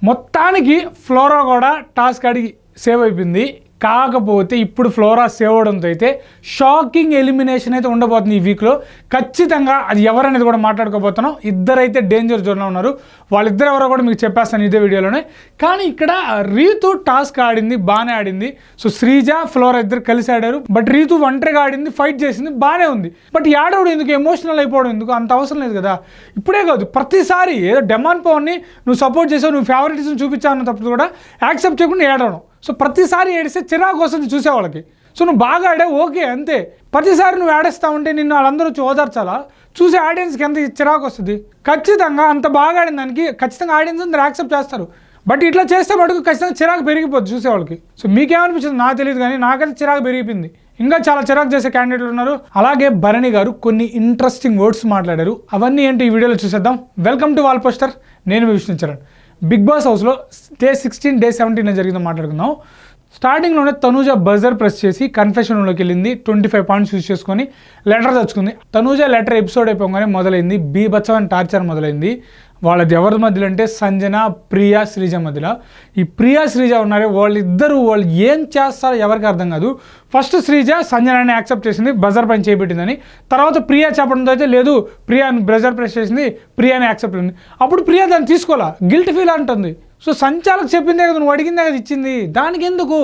మొత్తానికి ఫ్లోరా కూడా టాస్క్ అడిగి సేవ్ అయిపోయింది. కాకపోతే ఇప్పుడు ఫ్లోరా సేవ్ అవడంతో అయితే షాకింగ్ ఎలిమినేషన్ అయితే ఉండబోతుంది ఈ వీక్లో. ఖచ్చితంగా అది ఎవరనేది కూడా మాట్లాడుకోబోతున్నాం. ఇద్దరైతే డేంజర్ జోన్లో ఉన్నారు. వాళ్ళిద్దరు ఎవరో కూడా మీకు చెప్పేస్తాను ఇదే వీడియోలోనే. కానీ ఇక్కడ రీతు టాస్క్ ఆడింది, బాగానే ఆడింది. సో శ్రీజ ఫ్లోరా ఇద్దరు కలిసి ఆడారు. బట్ రీతు ఒంటరిగా ఆడింది, ఫైట్ చేసింది, బాగానే ఉంది. బట్ ఆడవడం ఎందుకు, ఎమోషనల్ అయిపోవడం ఎందుకు, అంత అవసరం లేదు కదా. ఇప్పుడే కాదు ప్రతిసారి ఏదో డెమాన్ పవర్ని నువ్వు సపోర్ట్ చేసావు, నువ్వు ఫేవరెటిజం చూపించావు అన్న తప్పుడు కూడా యాక్సెప్ట్ చేయకుండా ఏడవడం. సో ప్రతిసారి ఏడిస్తే చిరాకు వస్తుంది చూసేవాళ్ళకి. సో నువ్వు బాగా ఆడావు ఓకే అంతే. ప్రతిసారి నువ్వు ఆడేస్తా ఉంటే నిన్ను వాళ్ళందరూ వచ్చి ఓదార్చాలా? చూసే ఆడియన్స్కి ఎంత చిరాకు వస్తుంది. ఖచ్చితంగా అంత బాగా ఆడిన దానికి ఖచ్చితంగా ఆడియన్స్ అందరూ యాక్సెప్ట్ చేస్తారు. బట్ ఇట్లా చేస్తే మటుకు ఖచ్చితంగా చిరాకు పెరిగిపోద్ది చూసేవాళ్ళకి. సో మీకేమనిపించింది నాకు తెలియదు, కానీ నాకైతే చిరాకు పెరిగిపోయింది. ఇంకా చాలా చిరాకు చేసే క్యాండిడేట్లు ఉన్నారు. అలాగే భరణి గారు కొన్ని ఇంట్రెస్టింగ్ వర్డ్స్ మాట్లాడారు. అవన్నీ ఏంటి ఈ వీడియోలో చూసేద్దాం. Welcome to wall poster. నేను మీ విష్ణు చరణ్. బిగ్ బాస్ హౌస్లో డే 16 డే 17 జరిగిందో మాట్లాడుకుందాం. స్టార్టింగ్లోనే తనూజ బజర్ ప్రెస్ చేసి కన్ఫెషన్ రూమ్లోకి వెళ్ళింది. 25 పాయింట్స్ యూజ్ చేసుకొని లెటర్ తెచ్చుకుంది. తనూజ లెటర్ ఎపిసోడ్ అయిపోగానే మొదలైంది బీభత్సమైన టార్చర్ మొదలైంది. వాళ్ళది ఎవరి మధ్యలో అంటే సంజన, ప్రియా, శ్రీజ మధ్యలో. ఈ ప్రియా శ్రీజ ఉన్నారే వాళ్ళు ఏం చేస్తారో ఎవరికి అర్థం కాదు. ఫస్ట్ శ్రీజ సంజనాన్ని యాక్సెప్ట్ చేసింది, బజర్ పైన చేపెట్టిందని. తర్వాత ప్రియా చెప్పడంతో అయితే లేదు ప్రియాని బజర్ ప్రెస్ చేసింది, ప్రియాని యాక్సెప్ట్ అయింది. అప్పుడు ప్రియా దాన్ని తీసుకోవాలా, గిల్ట్ ఫీల్ అంటుంది. సో సంచాలకు చెప్పిందే కదా, నువ్వు అడిగిందే కదా ఇచ్చింది, దానికి ఎందుకు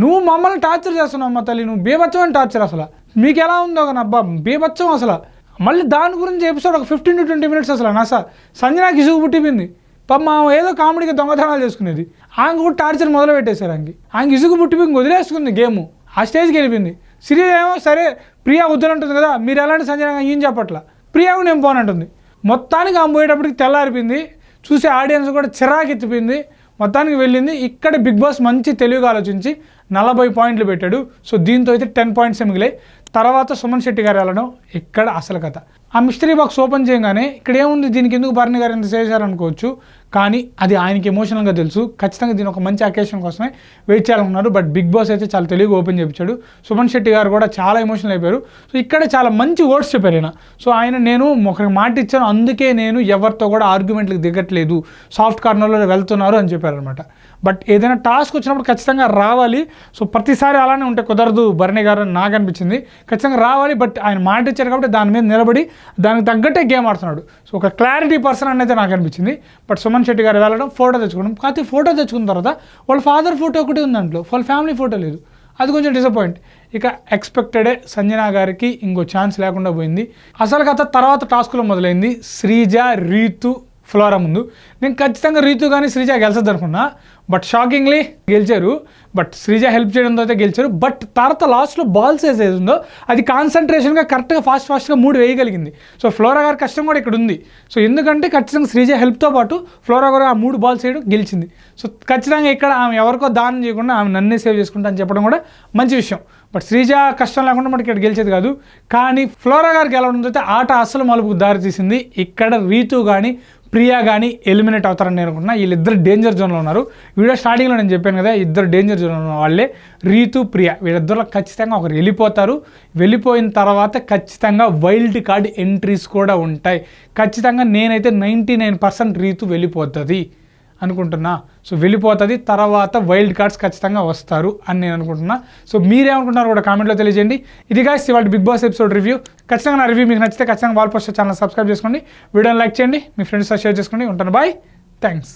నువ్వు మమ్మల్ని టార్చర్ చేస్తున్నావు అమ్మ తల్లి, నువ్వు బీభత్సమైన టార్చర్. అసలు మీకు ఎలా ఉందో కానీ అబ్బా బీభత్సం అసలు. మళ్ళీ దాని గురించి ఎపిసోడ్ ఒక 15 to 20 minutes అసలు నా సంజనాకి ఇసుగు పుట్టిపోయింది. పాపం ఏదో కామెడీగా దొంగతనాలు చేసుకునేది, ఆమె కూడా టార్చర్ మొదలు పెట్టేశారు. ఆమెకి ఇసుగు పుట్టిపోయి వదిలేసుకుంది గేము, ఆ స్టేజ్కి వెళ్ళిపోయింది. శ్రీజ ఏమో సరే ప్రియా వద్దులంటుంది కదా, మీరు ఎలాంటి సంజన ఏం చెప్పట్లా, ప్రియాకు నేను పోనంటుంది. మొత్తానికి ఆమె పోయేటప్పటికి తెల్లారిపోయింది. చూసే ఆడియన్స్ కూడా చిరాకెత్తిపోయింది. మొత్తానికి వెళ్ళింది. ఇక్కడ బిగ్ బాస్ మంచి తెలివిగా ఆలోచించి 40 పాయింట్లు పెట్టాడు. సో దీంతో అయితే 10 పాయింట్స్ మిగిలాయి. తర్వాత సుమన్ శెట్టి గారు వెళ్ళడం ఇక్కడ అసలు కథ. ఆ మిస్టరీ బాక్స్ ఓపెన్ చేయగానే ఇక్కడ ఏముంది, దీనికి ఎందుకు భరణి గారు ఎంత చేశారనుకోవచ్చు, కానీ అది ఆయనకి ఎమోషనల్గా తెలుసు. ఖచ్చితంగా దీని ఒక మంచి అకేషన్ కోసమే వెయిట్ చేయాలనుకున్నారు. బట్ బిగ్ బాస్ అయితే చాలా తెలివిగా ఓపెన్ చేయించాడు. సుమన్ శెట్టి గారు కూడా చాలా ఎమోషనల్ అయిపోయారు. సో ఇక్కడ చాలా మంచి వర్డ్స్ చెప్పారు ఆయన. సో నేను ఒకరికి మాట ఇచ్చాను, అందుకే నేను ఎవరితో కూడా ఆర్గ్యుమెంట్లకు దిగట్లేదు, సాఫ్ట్ కార్నర్లో వెళ్తున్నారు అని చెప్పారనమాట. బట్ ఏదైనా టాస్క్ వచ్చినప్పుడు ఖచ్చితంగా రావాలి. సో ప్రతిసారి అలానే ఉంటే కుదరదు భరణి గారు అని నాకు అనిపించింది. ఖచ్చితంగా రావాలి. బట్ ఆయన మాట ఇచ్చారు కాబట్టి దాని మీద నిలబడి దానికి తగ్గట్టే గేమ్ ఆడుతున్నాడు. సో ఒక క్లారిటీ పర్సన్ అనేది నాకు అనిపించింది. బట్ సుమన్ శెట్టి గారు వెళ్ళడం, ఫోటో తెచ్చుకోవడం. కాకపోతే ఫోటో తెచ్చుకున్న తర్వాత వాళ్ళ ఫాదర్ ఫోటో ఒకటి ఉంది దాంట్లో, వాళ్ళ ఫ్యామిలీ ఫోటో లేదు. అది కొంచెం డిసప్పాయింట్. ఇక ఎక్స్పెక్టెడే సంజన గారికి ఇంకో ఛాన్స్ లేకుండా పోయింది. అసలు కథ తర్వాత టాస్క్లో మొదలైంది. శ్రీజ, రీతు, ఫ్లోరా ముందు. నేను ఖచ్చితంగా రీతు కానీ శ్రీజ గెలిచద్దు అనుకున్నా. బట్ షాకింగ్లీ గెలిచారు. బట్ శ్రీజ హెల్ప్ చేయడంతో అయితే గెలిచారు. బట్ తర్వాత లాస్ట్లో బాల్స్ ఏది ఉందో అది కాన్సన్ట్రేషన్గా కరెక్ట్గా ఫాస్ట్గా 3 వేయగలిగింది. సో ఫ్లోరా గారి కష్టం కూడా ఇక్కడ ఉంది. సో ఎందుకంటే ఖచ్చితంగా శ్రీజ హెల్ప్తో పాటు ఫ్లోరా గారు ఆ 3 బాల్స్ వేయడం గెలిచింది. సో ఖచ్చితంగా ఇక్కడ ఆమె ఎవరికో దానం చేయకుండా ఆమె నన్నే సేవ్ చేసుకుంటా అని చెప్పడం కూడా మంచి విషయం. బట్ శ్రీజ కష్టం లేకుండా మనకి ఇక్కడ గెలిచేది కాదు. కానీ ఫ్లోరా గారికి గెలవడంతో అయితే ఆట అస్సలు మలుపుకు దారి తీసింది. ఇక్కడ రీతు కానీ ప్రియా కానీ ఎలిమినేట్ అవుతారని నేను అనుకుంటున్నా. వీళ్ళిద్దరు డేంజర్ జోన్లో ఉన్నారు. వీడియో స్టార్టింగ్లో నేను చెప్పాను కదా, ఇద్దరు డేంజర్ జోన్లో ఉన్న వాళ్ళే రీతు, ప్రియా. వీళ్ళిద్దరిలో ఖచ్చితంగా ఒకరు వెళ్ళిపోతారు. వెళ్ళిపోయిన తర్వాత ఖచ్చితంగా వైల్డ్ కార్డ్ ఎంట్రీస్ కూడా ఉంటాయి. ఖచ్చితంగా నేనైతే 99% రీతు వెళ్ళిపోతుంది అనుకుంటున్నా. సో వెళ్ళిపోతుంది. తర్వాత వైల్డ్ కార్డ్స్ ఖచ్చితంగా వస్తారు అని నేను అనుకుంటున్నా. సో మీరేమనుకుంటున్నారు కూడా కామెంట్లో తెలియజేయండి. ఇది గాయ్స్ ఇవాళ బిగ్ బాస్ ఎపిసోడ్ రివ్యూ. ఖచ్చితంగా నా రివ్యూ మీకు నచ్చితే ఖచ్చితంగా వాల్ పోస్టర్ ఛానల్ సబ్స్క్రైబ్ చేసుకోండి, వీడియోని లైక్ చేయండి, మీ ఫ్రెండ్స్తో షేర్ చేసుకోండి. ఉంటాను, బాయ్, థ్యాంక్స్.